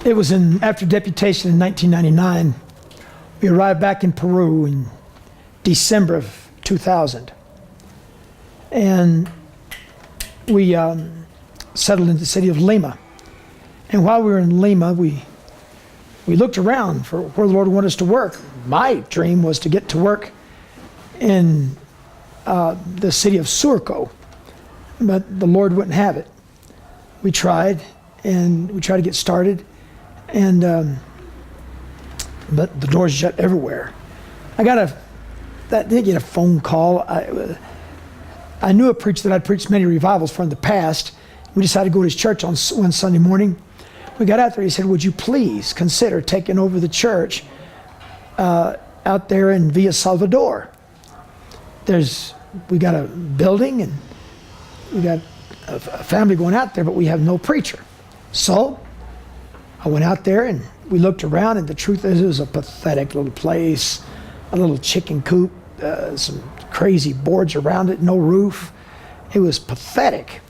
It was after deputation in 1999. We arrived back in Peru in December of 2000. And we settled in the city of Lima. And while we were in Lima, we looked around for where the Lord wanted us to work. My dream was to get to work in the city of Surco, but the Lord wouldn't have it. We tried, and we tried to get started, and but the doors shut everywhere. I did get a phone call. I knew a preacher that I'd preached many revivals for in the past. We decided to go to his church on one Sunday morning. We got out there, he said, would you please consider taking over the church out there in Villa Salvador? We got a building and we got a family going out there, but we have no preacher. So I went out there and we looked around, and the truth is it was a pathetic little place, a little chicken coop, some crazy boards around it, no roof. It was pathetic.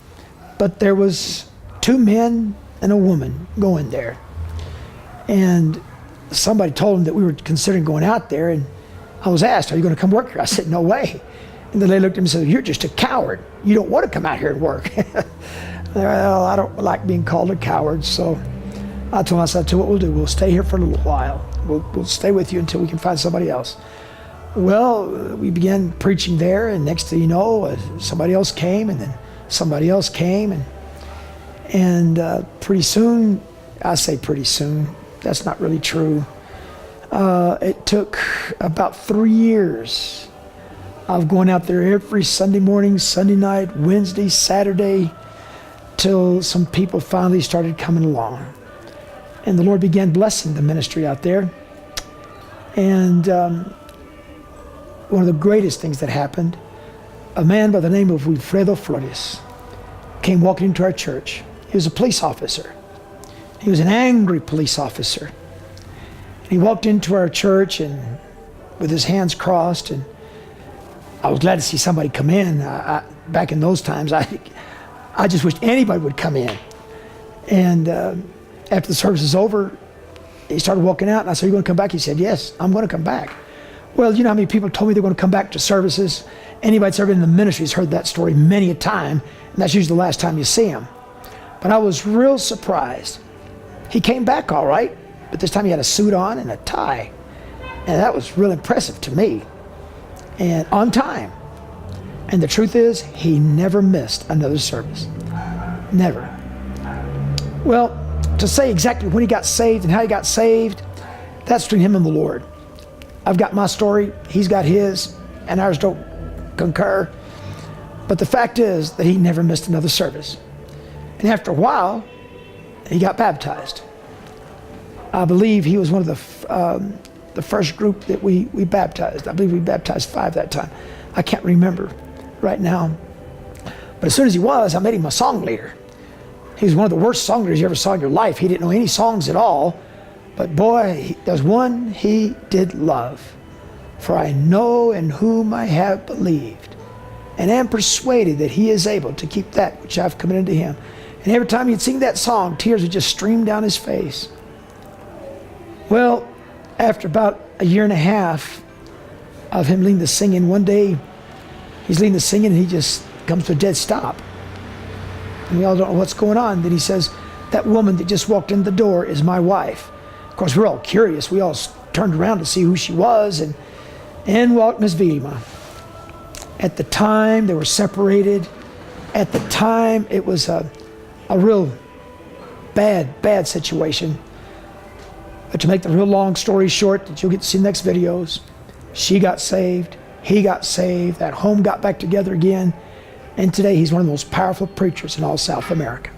But there was 2 men and a woman going there. And somebody told them that we were considering going out there, and I was asked, are you going to come work here? I said, no way. And the lady looked at me and said, you're just a coward. You don't want to come out here and work. Well, I don't like being called a coward, so I told him, I said, what we'll do, we'll stay here for a little while. We'll stay with you until we can find somebody else. Well, we began preaching there, and next thing you know, somebody else came, and then somebody else came, and pretty soon, I say pretty soon, that's not really true. It took about 3 years of going out there every Sunday morning, Sunday night, Wednesday, Saturday, till some people finally started coming along. And the Lord began blessing the ministry out there. And one of the greatest things that happened, a man by the name of Wilfredo Flores came walking into our church. He was a police officer. He was an angry police officer. And he walked into our church and with his hands crossed, and I was glad to see somebody come in. Back in those times, I just wished anybody would come in. And after the service was over, he started walking out, and I said, are you going to come back? He said, yes, I'm going to come back. Well, you know how many people told me they're going to come back to services? Anybody that's ever been in the ministry has heard that story many a time, and that's usually the last time you see him. But I was real surprised. He came back all right, but this time he had a suit on and a tie. And that was real impressive to me. And on time. And the truth is, he never missed another service. Never. Well, to say exactly when he got saved and how he got saved, that's between him and the Lord. I've got my story, he's got his, and ours don't concur. But the fact is that he never missed another service. And after a while, he got baptized. I believe he was one of the first group that we baptized. I believe we baptized 5 that time. I can't remember right now. But as soon as he was, I made him a song leader. He was one of the worst song leaders you ever saw in your life. He didn't know any songs at all. But boy, there's one he did love. For I know in whom I have believed, and am persuaded that he is able to keep that which I've committed to him. And every time he'd sing that song, tears would just stream down his face. Well, after about a year and a half of him leading the singing, one day he's leading the singing and he just comes to a dead stop. And we all don't know what's going on. Then he says, that woman that just walked in the door is my wife. Of course, we're all curious. We all turned around to see who she was, and in walked Miss Vilma. At the time, they were separated. At the time, it was a real bad situation. But to make the real long story short, that you'll get to see in the next videos, she got saved, he got saved, that home got back together again, and today he's one of the most powerful preachers in all South America.